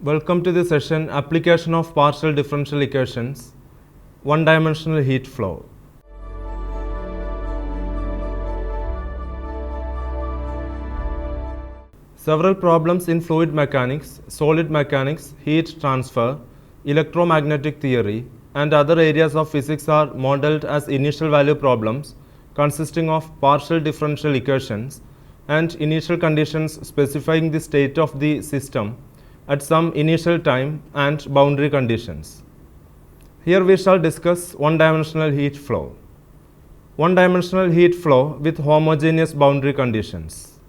Welcome to the session Application of Partial Differential Equations, One-Dimensional Heat Flow. Several problems in fluid mechanics, solid mechanics, heat transfer, electromagnetic theory, and other areas of physics are modeled as initial value problems consisting of partial differential equations and initial conditions specifying the state of the system at some initial time and boundary conditions. Here we shall discuss one-dimensional heat flow. One-dimensional heat flow with homogeneous boundary conditions.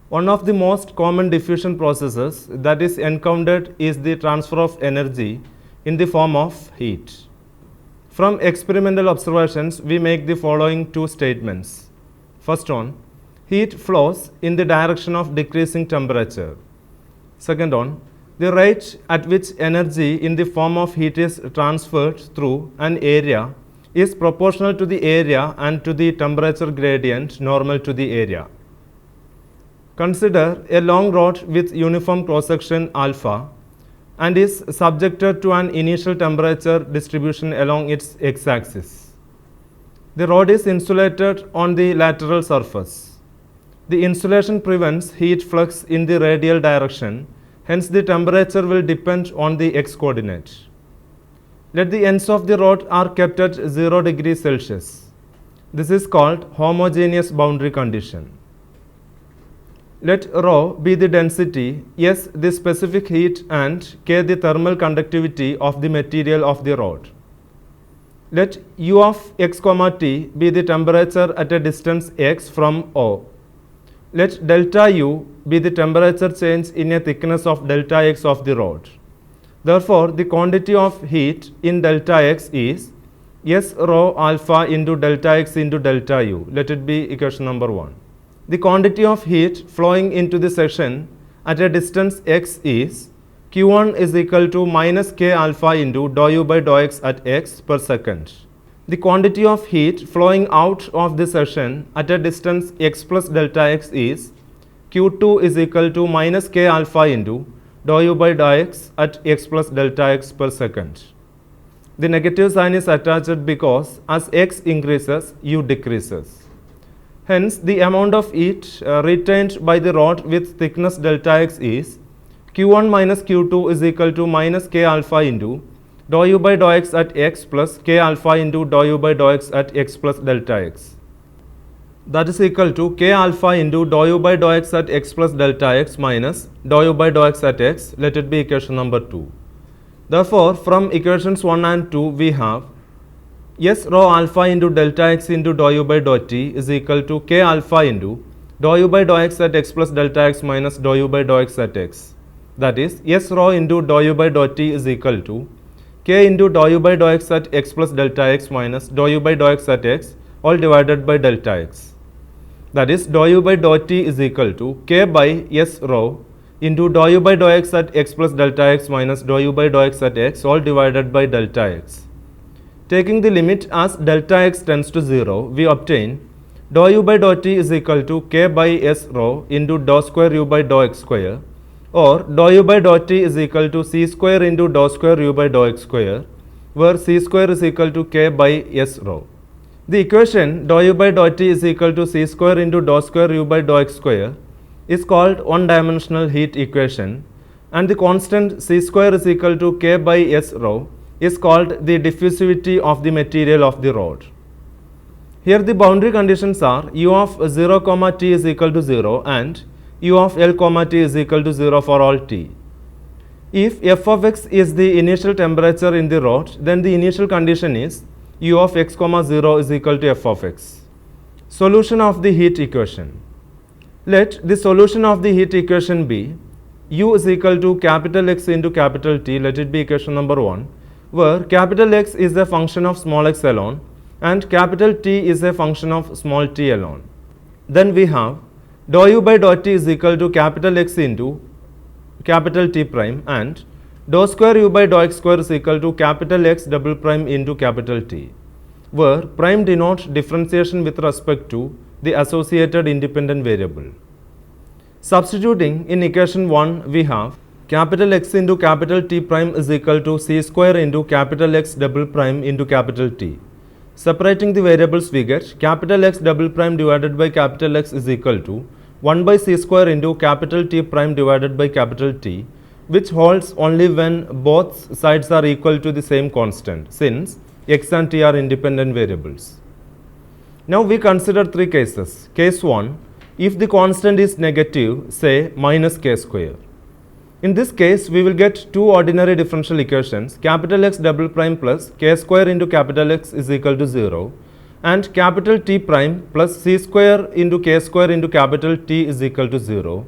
One of the most common diffusion processes that is encountered is the transfer of energy in the form of heat. From experimental observations, we make the following two statements. First one, heat flows in the direction of decreasing temperature. Second one, the rate at which energy in the form of heat is transferred through an area is proportional to the area and to the temperature gradient normal to the area. Consider a long rod with uniform cross-section alpha and is subjected to an initial temperature distribution along its x-axis. The rod is insulated on the lateral surface. The insulation prevents heat flux in the radial direction, hence the temperature will depend on the x-coordinate. Let the ends of the rod are kept at 0 degrees Celsius. This is called homogeneous boundary condition. Let rho be the density, S the specific heat, and K the thermal conductivity of the material of the rod. Let U of x, t be the temperature at a distance x from O. Let delta U be the temperature change in a thickness of delta x of the rod. Therefore, the quantity of heat in delta x is S rho alpha into delta x into delta U. Let it be equation number 1. The quantity of heat flowing into the section at a distance x is Q1 is equal to minus K alpha into dou U by dou x at x per second. The quantity of heat flowing out of the section at a distance x plus delta x is Q2 is equal to minus K alpha into dou U by dou x at x plus delta x per second. The negative sign is attached because as x increases, U decreases. Hence, the amount of heat retained by the rod with thickness delta x is Q1 minus Q2 is equal to minus K alpha into dou U by dou x at x plus K alpha into dou U by dou x at x plus delta x. That is equal to K alpha into dou U by dou x at x plus delta x minus dou U by dou x at x. Let it be equation number 2. Therefore, from equations 1 and 2 we have S rho alpha into delta x into dou U by dou t is equal to K alpha into dou U by dou x at x plus delta x minus dou U by dou x at x. That is, S rho into dou U by dou t is equal to K into dou U by dou x at x plus delta x minus dou U by dou x at x all divided by delta x. That is, dou U by dou t is equal to K by S rho into dou U by dou x at x plus delta x minus dou U by dou x at x all divided by delta x. Taking the limit as delta x tends to 0, we obtain dou U by dou t is equal to K by S rho into dou square U by dou x square, or dou U by dou t is equal to C square into dou square U by dou x square, where C square is equal to K by S rho. The equation dou U by dou t is equal to C square into dou square U by dou x square is called one-dimensional heat equation, and the constant C square is equal to K by S rho is called the diffusivity of the material of the rod. Here the boundary conditions are U of 0, t is equal to 0 and U of L, t is equal to 0 for all t. If f of x is the initial temperature in the rod, then the initial condition is U of x, 0 is equal to f of x. Solution of the heat equation. Let the solution of the heat equation be U is equal to capital X into capital T. Let it be equation number 1, where capital X is a function of small x alone and capital T is a function of small t alone. Then we have dou U by dou t is equal to capital X into capital T prime and dou square U by dou x square is equal to capital X double prime into capital T, where prime denotes differentiation with respect to the associated independent variable. Substituting in equation 1, we have capital X into capital T prime is equal to C square into capital X double prime into capital T. Separating the variables, we get capital X double prime divided by capital X is equal to 1 by C square into capital T prime divided by capital T, which holds only when both sides are equal to the same constant, since X and T are independent variables. Now we consider three cases. Case 1, if the constant is negative, say minus k square. In this case, we will get two ordinary differential equations, capital X double prime plus k square into capital X is equal to 0, and capital T prime plus c square into k square into capital T is equal to 0,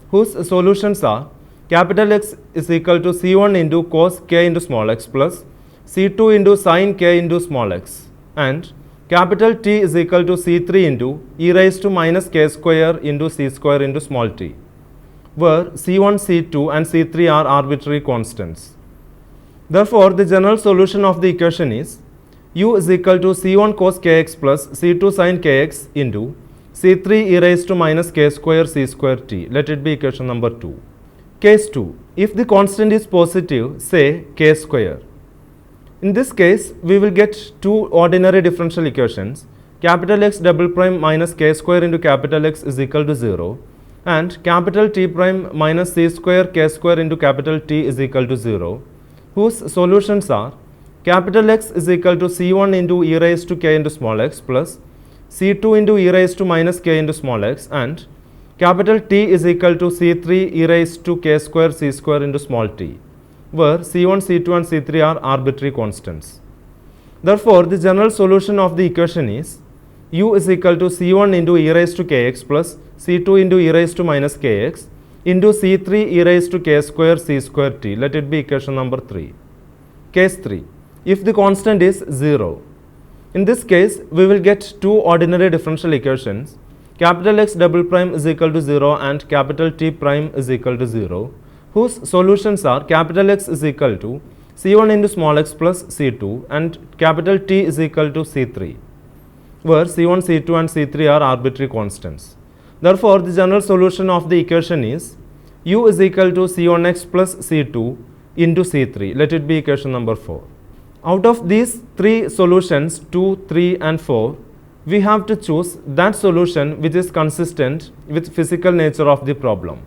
whose solutions are capital X is equal to C1 into cos k into small x plus C2 into sin k into small x, and capital T is equal to C3 into e raised to minus k square into c square into small t, where C1, C2 and C3 are arbitrary constants. Therefore, the general solution of the equation is u is equal to C1 cos kx plus C2 sin kx into C3 e raised to minus k square c square t. Let it be equation number 2. Case 2. If the constant is positive, say k square. In this case, we will get two ordinary differential equations, capital X double prime minus k square into capital X is equal to 0, and capital T prime minus c square k square into capital T is equal to 0, whose solutions are capital X is equal to C1 into e raised to k into small x plus C2 into e raised to minus k into small x, and capital T is equal to C3 e raised to k square c square into small t, where C1, C2 and C3 are arbitrary constants. Therefore, the general solution of the equation is u is equal to C1 into e raised to kx plus C2 into e raised to minus kx into C3 e raised to k square c square t. Let it be equation number 3. Case 3. If the constant is 0. In this case, we will get two ordinary differential equations, capital X double prime is equal to 0 and capital T prime is equal to 0, whose solutions are capital X is equal to C1 into small x plus C2 and capital T is equal to C3, where C1, C2 and C3 are arbitrary constants. Therefore, the general solution of the equation is u is equal to C1x plus C2 into C3. Let it be equation number 4. Out of these three solutions, 2, 3 and 4, we have to choose that solution which is consistent with physical nature of the problem.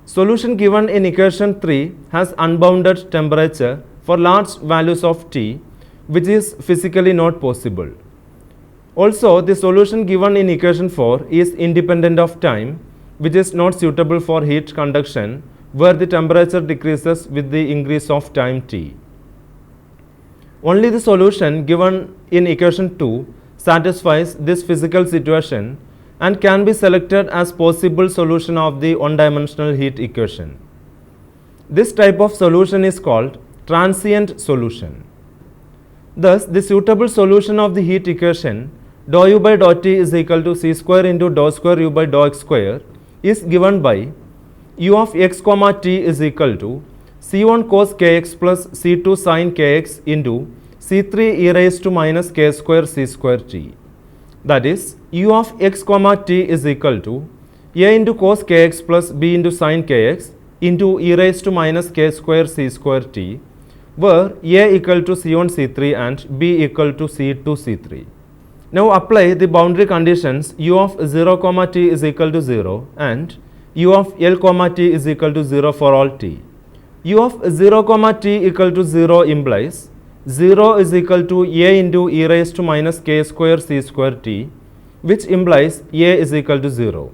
Solution given in equation 3 has unbounded temperature for large values of T, which is physically not possible. Also, the solution given in equation 4 is independent of time, which is not suitable for heat conduction, where the temperature decreases with the increase of time T. Only the solution given in equation 2 satisfies this physical situation and can be selected as possible solution of the one-dimensional heat equation. This type of solution is called transient solution. Thus, the suitable solution of the heat equation dou u by dou t is equal to c square into dou square u by dou x square is given by u of x comma t is equal to c1 cos kx plus c2 sin kx into c3 e raised to minus k square c square t. That is, u of x comma t is equal to a into cos kx plus b into sin kx into e raised to minus k square c square t, where a equal to c1 c3 and b equal to c2 c3. Now apply the boundary conditions u of 0 comma t is equal to 0 and u of L comma t is equal to 0 for all t. U of 0 comma t equal to 0 implies 0 is equal to a into e raised to minus k square c square t, which implies a is equal to 0.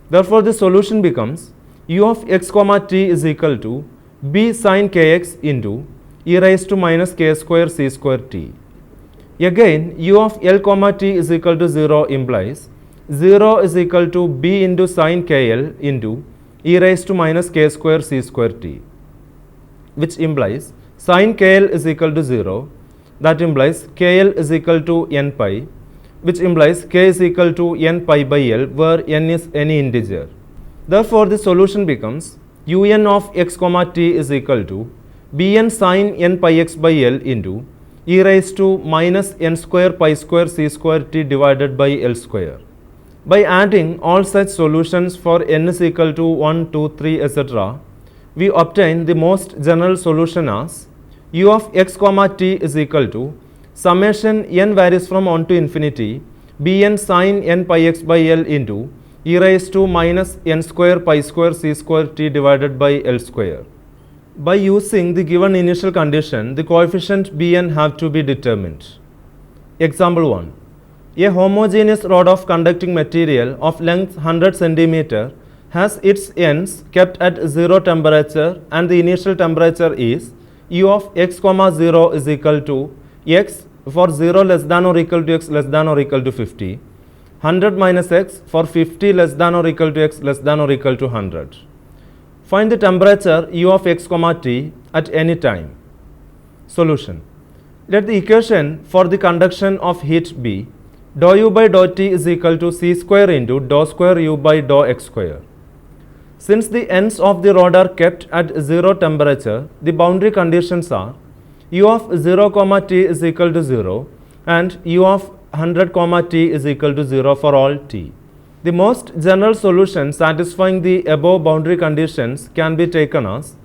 Therefore, the solution becomes u of x comma t is equal to b sin kx into e raised to minus k square c square t. Again, u of L comma t is equal to 0 implies 0 is equal to b into sin kl into e raised to minus k square c square t, which implies sin kl is equal to 0. That implies kl is equal to n pi, which implies k is equal to n pi by l, where n is any integer. Therefore, the solution becomes un of x comma t is equal to bn sin n pi x by l into e raised to minus n square pi square c square t divided by l square. By adding all such solutions for n is equal to 1, 2, 3, etc., we obtain the most general solution as u of x comma t is equal to summation n varies from 1 to infinity bn sin n pi x by L into e raised to minus n square pi square c square t divided by L square. By using the given initial condition, the coefficient bn have to be determined. Example 1. A homogeneous rod of conducting material of length 100 cm has its ends kept at 0 temperature and the initial temperature is u of x comma 0 is equal to x for 0 less than or equal to x less than or equal to 50, 100 minus x for 50 less than or equal to x less than or equal to 100. Find the temperature u of x comma t at any time. Solution. Let the equation for the conduction of heat be dou u by dou t is equal to c square into dou square u by dou x square. Since the ends of the rod are kept at 0 temperature, the boundary conditions are u of 0 comma t is equal to 0 and u of 100 comma t is equal to 0 for all t. The most general solution satisfying the above boundary conditions can be taken as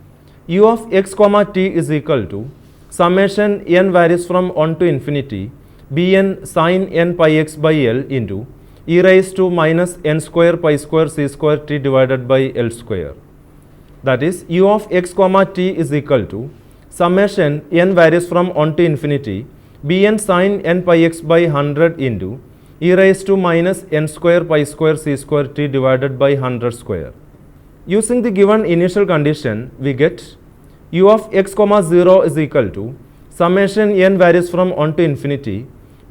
u of x comma t is equal to summation n varies from 1 to infinity bn sin n pi x by L into e raised to minus n square pi square c square t divided by L square. That is u of x comma t is equal to summation n varies from 1 to infinity bn sin n pi x by 100 into e raised to minus n square pi square c square t divided by 100 square. Using the given initial condition, we get u of x comma 0 is equal to summation n varies from 1 to infinity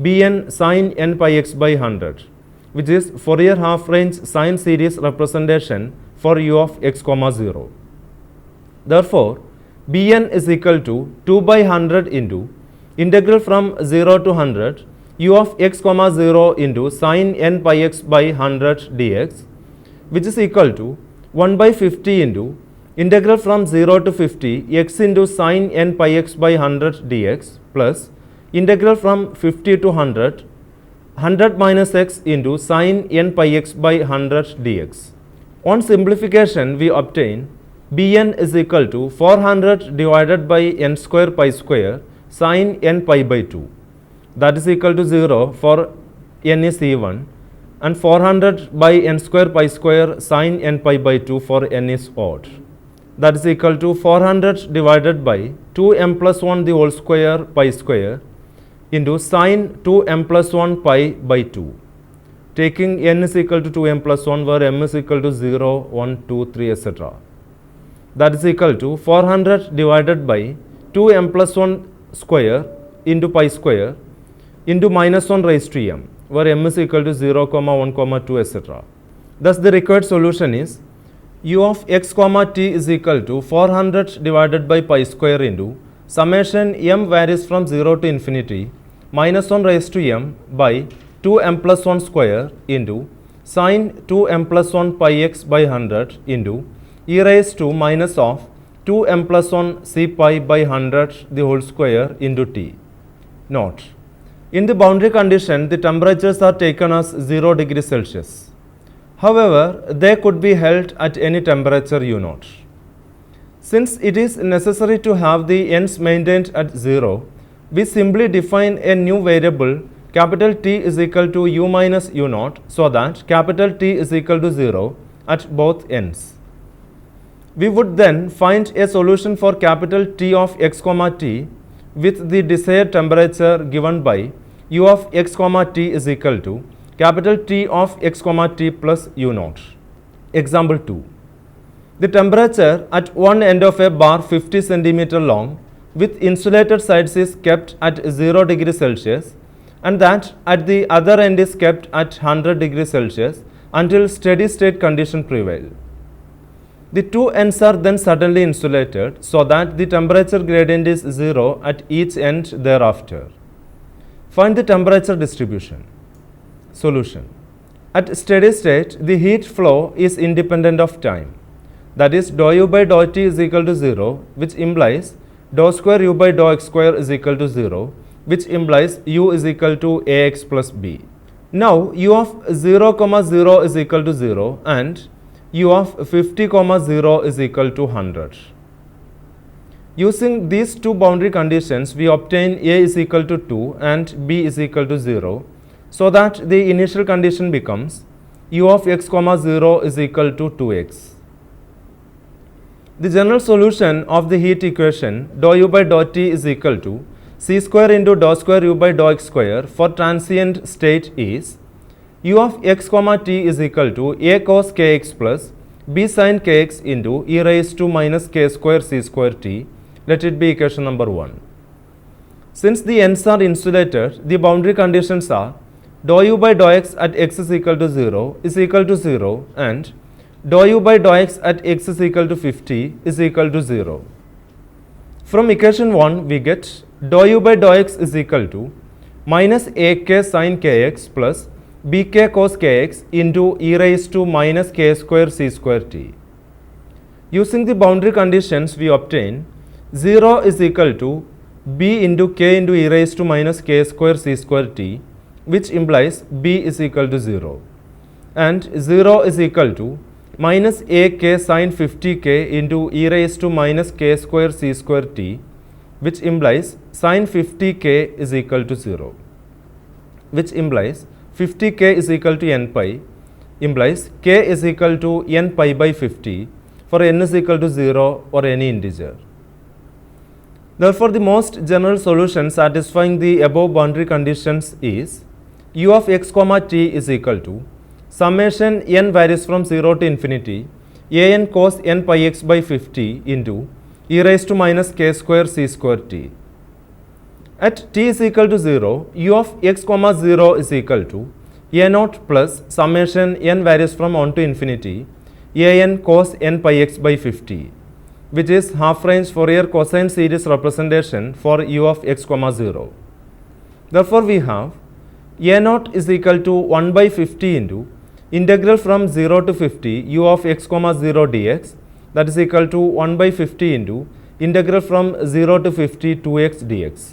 bn sin n pi x by 100, which is Fourier half-range sine series representation for u of x comma 0. Therefore, bn is equal to 2 by 100 into integral from 0 to 100 u of x comma 0 into sin n pi x by 100 dx, which is equal to 1 by 50 into integral from 0 to 50 x into sin n pi x by 100 dx plus integral from 50 to 100 minus x into sin n pi x by 100 dx. On simplification, we obtain bn is equal to 400 divided by n square pi square sin n pi by 2. That is equal to 0 for n is even and 400 by n square pi square sin n pi by 2 for n is odd. That is equal to 400 divided by 2m plus 1 the whole square pi square into sin 2m plus 1 pi by 2. Taking n is equal to 2m plus 1 where m is equal to 0, 1, 2, 3 etc. That is equal to 400 divided by 2m plus 1 square into pi square into minus 1 raised to m, where m is equal to 0, 1, 2 etc. Thus, the required solution is u of x comma t is equal to 400 divided by pi square into summation m varies from 0 to infinity minus 1 raised to m by 2m plus 1 square into sin 2m plus 1 pi x by 100 into e raised to minus of 2m plus 1 c pi by 100 the whole square into t. Note: in the boundary condition, the temperatures are taken as 0 degrees Celsius. However, they could be held at any temperature u0. Since it is necessary to have the ends maintained at 0, we simply define a new variable capital T is equal to u minus u0 so that capital T is equal to 0 at both ends. We would then find a solution for capital T of x comma t with the desired temperature given by u of x comma t is equal to capital T of x comma t plus u0. Example 2. The temperature at one end of a bar 50 cm long with insulated sides is kept at 0 degrees Celsius and that at the other end is kept at 100 degrees Celsius until steady state condition prevail. The two ends are then suddenly insulated so that the temperature gradient is 0 at each end thereafter. Find the temperature distribution. Solution. At steady state, the heat flow is independent of time. That is, dou u by dou t is equal to 0, which implies dou square u by dou x square is equal to 0, which implies u is equal to ax plus b. Now, u of 0, 0 is equal to 0 and u of 50 comma 0 is equal to 100. Using these two boundary conditions, we obtain a is equal to 2 and b is equal to 0, so that the initial condition becomes u of x comma 0 is equal to 2x. The general solution of the heat equation dou u by dou t is equal to c square into dou square u by dou x square for transient state is u of x comma t is equal to a cos kx plus b sin kx into e raised to minus k square c square t. Let it be equation number 1. Since the ends are insulated, the boundary conditions are dou u by dou x at x is equal to 0 is equal to 0 and dou u by dou x at x is equal to 50 is equal to 0. From equation 1, we get dou u by dou x is equal to minus ak sin kx plus bk cos kx into e raised to minus k square c square t. Using the boundary conditions, we obtain 0 is equal to b into k into e raised to minus k square c square t, which implies b is equal to 0, and 0 is equal to minus ak sin 50k into e raised to minus k square c square t, which implies sin 50k is equal to 0, which implies 50k is equal to n pi, implies k is equal to n pi by 50 for n is equal to 0 or any integer. Therefore, the most general solution satisfying the above boundary conditions is u of x comma t is equal to summation n varies from 0 to infinity a n cos n pi x by 50 into e raised to minus k square c square t. At t is equal to 0, u of x comma 0 is equal to a naught plus summation n varies from 1 to infinity a n cos n pi x by 50, which is half range Fourier cosine series representation for u of x comma 0. Therefore, we have a naught is equal to 1 by 50 into integral from 0 to 50 u of x comma 0 dx, that is equal to 1 by 50 into integral from 0 to 50 2x dx,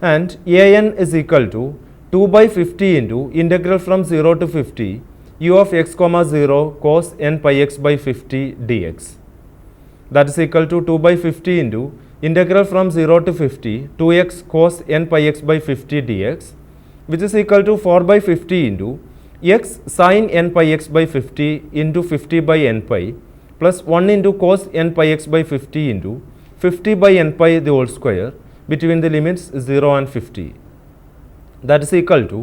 and a n is equal to 2 by 50 into integral from 0 to 50 u of x comma 0 cos n pi x by 50 dx, that is equal to 2 by 50 into integral from 0 to 50 2x cos n pi x by 50 dx, which is equal to 4 by 50 into x sin n pi x by 50 into 50 by n pi plus 1 into cos n pi x by 50 into 50 by n pi the whole square between the limits 0 and 50. That is equal to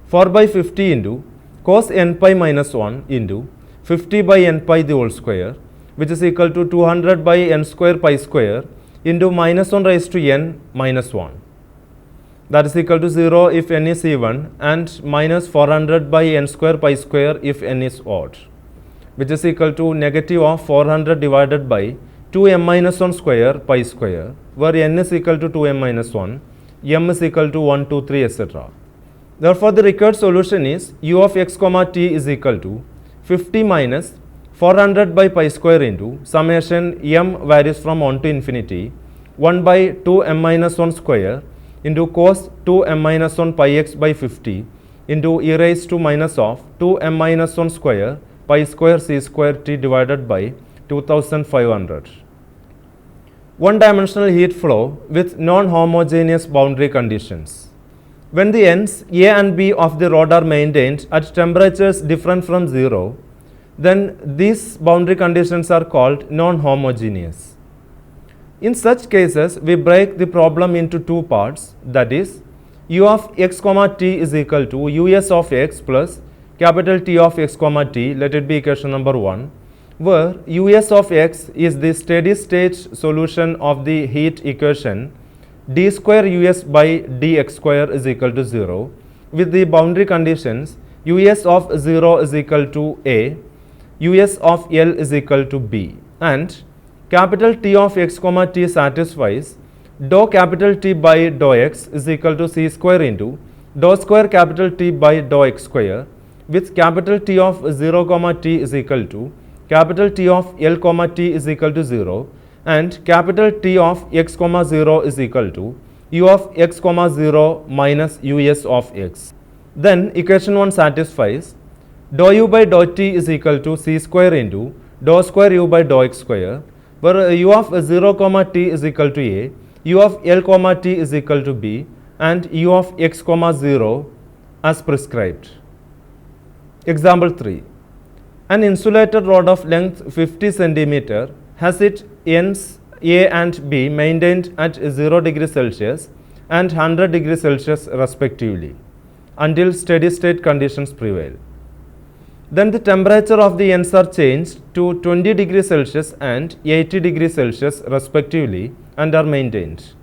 4 by 50 into cos n pi minus 1 into 50 by n pi the whole square, which is equal to 200 by n square pi square into minus 1 raised to n minus 1. That is equal to 0 if n is even and minus 400 by n square pi square if n is odd, which is equal to negative of 400 divided by 2m minus 1 square pi square, where n is equal to 2m minus 1, m is equal to 1, 2, 3, etc. Therefore, the required solution is u of x comma t is equal to 50 minus 400 by pi square into summation m varies from 1 to infinity 1 by 2m minus 1 square into cos 2m minus 1 pi x by 50 into e raised to minus of 2m minus 1 square pi square c square t divided by 2500. One-dimensional heat flow with non-homogeneous boundary conditions. When the ends A and B of the rod are maintained at temperatures different from 0, then these boundary conditions are called non-homogeneous. In such cases, we break the problem into two parts, that is u of x comma t is equal to us of x plus capital T of x comma t, let it be equation number 1, where us of x is the steady state solution of the heat equation d square us by dx square is equal to 0, with the boundary conditions us of 0 is equal to a, us of L is equal to b, and capital T of x comma t satisfies dou capital T by dou x is equal to c square into dou square capital T by dou x square, with capital T of 0 comma t is equal to capital T of L comma t is equal to 0, and capital T of x comma 0 is equal to u of x comma 0 minus us of x. Then equation 1 satisfies dou u by dou t is equal to c square into dou square u by dou x square, where u of 0 comma t is equal to a, u of L comma t is equal to b, and u of x comma 0 as prescribed. Example 3. An insulated rod of length 50 centimeter has its ends A and B maintained at 0 degree Celsius and 100 degree Celsius respectively until steady state conditions prevail. Then the temperature of the ends are changed to 20 degree Celsius and 80 degree Celsius respectively and are maintained.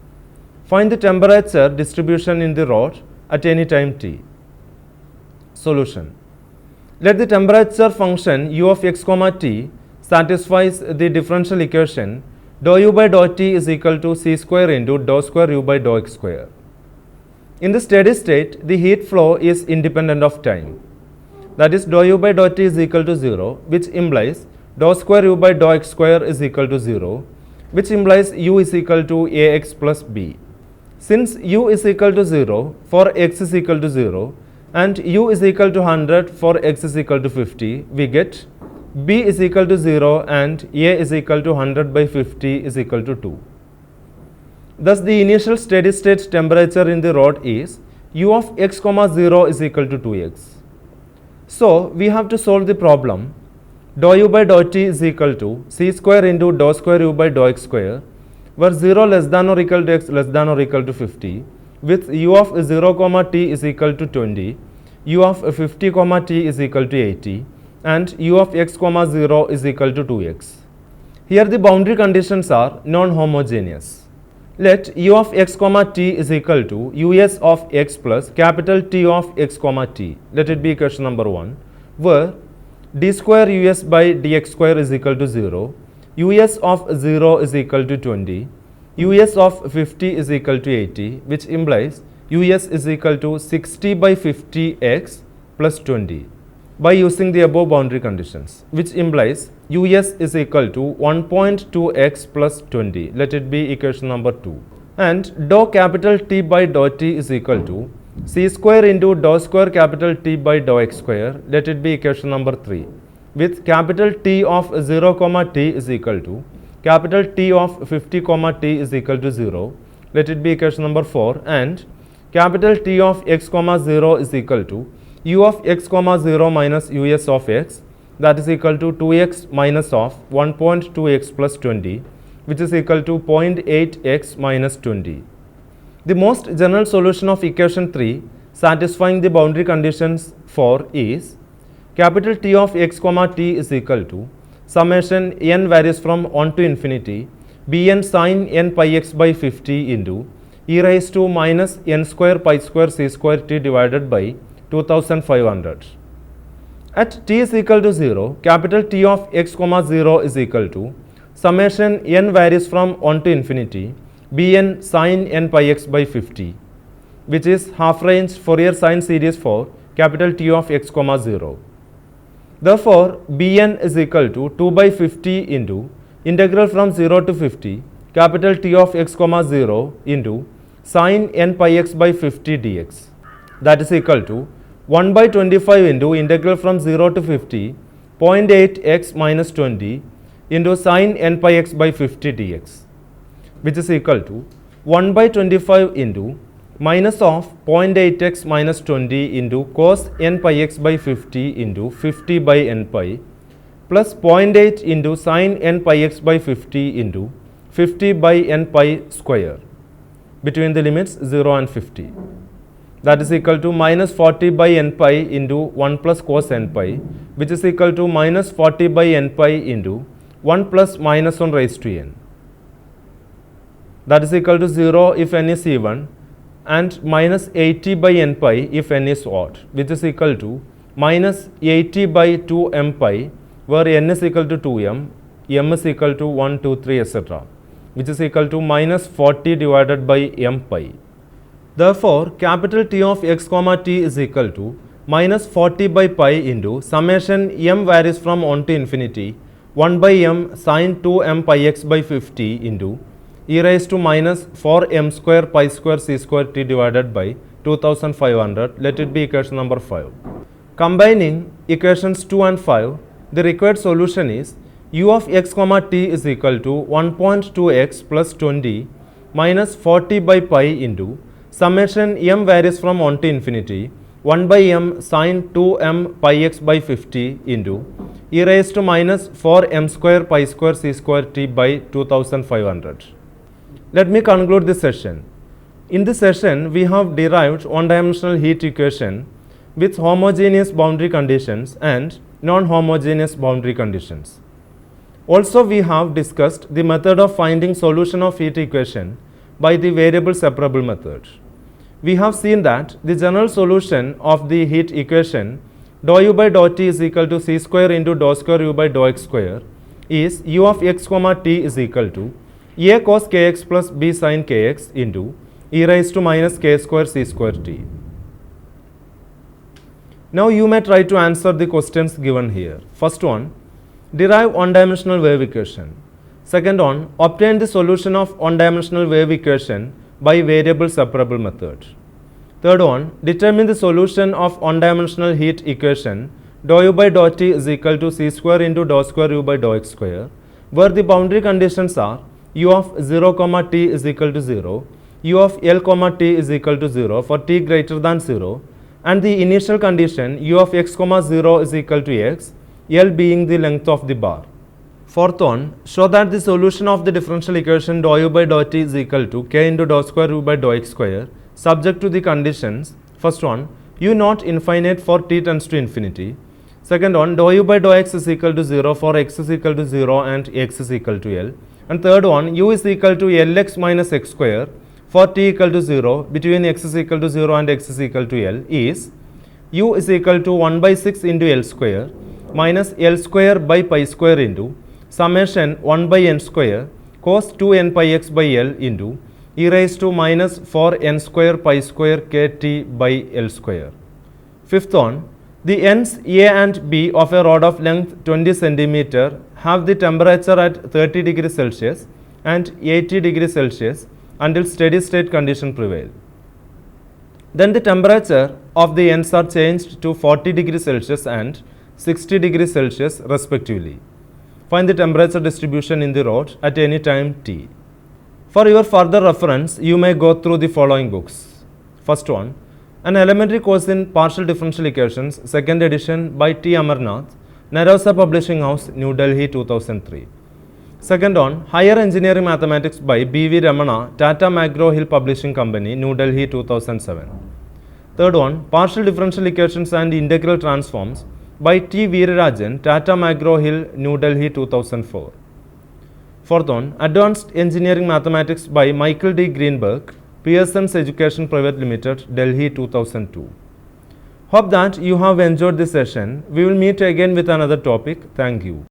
Find the temperature distribution in the rod at any time t. Solution. Let the temperature function u of x comma t satisfies the differential equation dou u by dou t is equal to c square into dou square u by dou x square. In the steady state, the heat flow is independent of time. That is, dou u by dou t is equal to 0, which implies dou square u by dou x square is equal to 0, which implies u is equal to ax plus b. Since u is equal to 0 for x is equal to 0 and u is equal to 100 for x is equal to 50, we get b is equal to 0 and a is equal to 100 by 50 is equal to 2. Thus, the initial steady state temperature in the rod is u of x comma 0 is equal to 2x. So, we have to solve the problem. Dou u by dou t is equal to c square into dou square u by dou x square, where 0 less than or equal to x less than or equal to 50, with u of 0 comma t is equal to 20, u of 50 comma t is equal to 80, and u of x comma 0 is equal to 2x. Here the boundary conditions are non-homogeneous. Let u of x comma t is equal to us of x plus capital T of x comma t. Let it be equation number 1, where d square us by dx square is equal to 0, us of 0 is equal to 20, us of 50 is equal to 80, which implies us is equal to 60 by 50x plus 20 by using the above boundary conditions, which implies us is equal to 1.2x plus 20. Let it be equation number 2. And dou capital T by dou t is equal to c square into dou square capital T by dou x square. Let it be equation number 3, with capital T of 0 comma t is equal to capital T of 50 comma t is equal to 0. Let it be equation number 4, and capital T of x comma 0 is equal to u of x comma 0 minus us of x, that is equal to 2x minus of 1.2x plus 20, which is equal to 0.8x minus 20. The most general solution of equation 3 satisfying the boundary conditions 4 is capital T of x comma t is equal to summation n varies from 1 to infinity bn sin n pi x by 50 into e raised to minus n square pi square c square t divided by 2500. At t is equal to 0, capital T of x comma 0 is equal to summation n varies from 1 to infinity bn sin n pi x by 50, which is half range Fourier sine series for capital T of x comma 0. Therefore, bn is equal to 2 by 50 into integral from 0 to 50 capital T of x comma 0 into sin n pi x by 50 dx, that is equal to 1 by 25 into integral from 0 to 50 0.8x minus 20 into sin n pi x by 50 dx, which is equal to 1 by 25 into minus of 0.8x minus 20 into cos n pi x by 50 into 50 by n pi plus 0.8 into sin n pi x by 50 into 50 by n pi square between the limits 0 and 50. That is equal to minus 40 by n pi into 1 plus cos n pi, which is equal to minus 40 by n pi into 1 plus minus 1 raised to n. That is equal to 0 if n is even, and minus 80 by n pi if n is odd, which is equal to minus 80 by 2 m pi, where n is equal to 2m, m is equal to 1, 2, 3, etc., which is equal to minus 40 divided by m pi. Therefore, capital T of x comma t is equal to minus 40 by pi into summation m varies from 1 to infinity 1 by m sin 2 m pi x by 50 into e raised to minus 4 m square pi square c square t divided by 2500. Let it be equation number 5. Combining equations 2 and 5, the required solution is u of x comma t is equal to 1.2x plus 20 minus 40 by pi into summation m varies from 1 to infinity 1 by m sine 2m pi x by 50 into e raised to minus 4m square pi square c square t by 2500. Let me conclude this session. In this session, we have derived one-dimensional heat equation with homogeneous boundary conditions and non-homogeneous boundary conditions. Also, we have discussed the method of finding solution of heat equation by the variable separable method. We have seen that the general solution of the heat equation dou u by dou t is equal to c square into dou square u by dou x square is u of x comma t is equal to a cos kx plus b sin kx into e raised to minus k square c square t. Now you may try to answer the questions given here. First one, derive one-dimensional wave equation. Second one, obtain the solution of one-dimensional wave equation by variable separable method. Third one, determine the solution of one-dimensional heat equation dou u by dou t is equal to c square into dou square u by dou x square, where the boundary conditions are u of 0 comma t is equal to 0, u of L comma t is equal to 0 for t greater than 0, and the initial condition u of x comma 0 is equal to x, L being the length of the bar. Fourth one, show that the solution of the differential equation dou u by dou t is equal to k into dou square u by dou x square subject to the conditions. First one, u not infinite for t tends to infinity. Second one, dou u by dou x is equal to 0 for x is equal to 0 and x is equal to L. And third one, u is equal to Lx minus x square for t equal to 0 between x is equal to 0 and x is equal to L is u is equal to 1 by 6 into L square minus L square by pi square into summation 1 by n square cos 2n pi x by L into e raised to minus 4n square pi square kt by L square. Fifth one, the ends A and B of a rod of length 20 centimeter have the temperature at 30 degrees Celsius and 80 degrees Celsius until steady state condition prevail. Then the temperature of the ends are changed to 40 degrees Celsius and 60 degrees Celsius respectively. Find the temperature distribution in the rod at any time t. For your further reference, you may go through the following books. First one, an elementary course in partial differential equations, second edition by T. Amarnath, Narosa Publishing House, New Delhi, 2003. Second one, Higher Engineering Mathematics by B. V. Ramana, Tata McGraw-Hill Publishing Company, New Delhi, 2007. Third one, Partial Differential Equations and Integral Transforms by T. Veerarajan, Tata McGraw-Hill, New Delhi, 2004. Fourth one, Advanced Engineering Mathematics by Michael D. Greenberg, Pearson's Education Private Limited, Delhi, 2002. Hope that you have enjoyed this session. We will meet again with another topic. Thank you.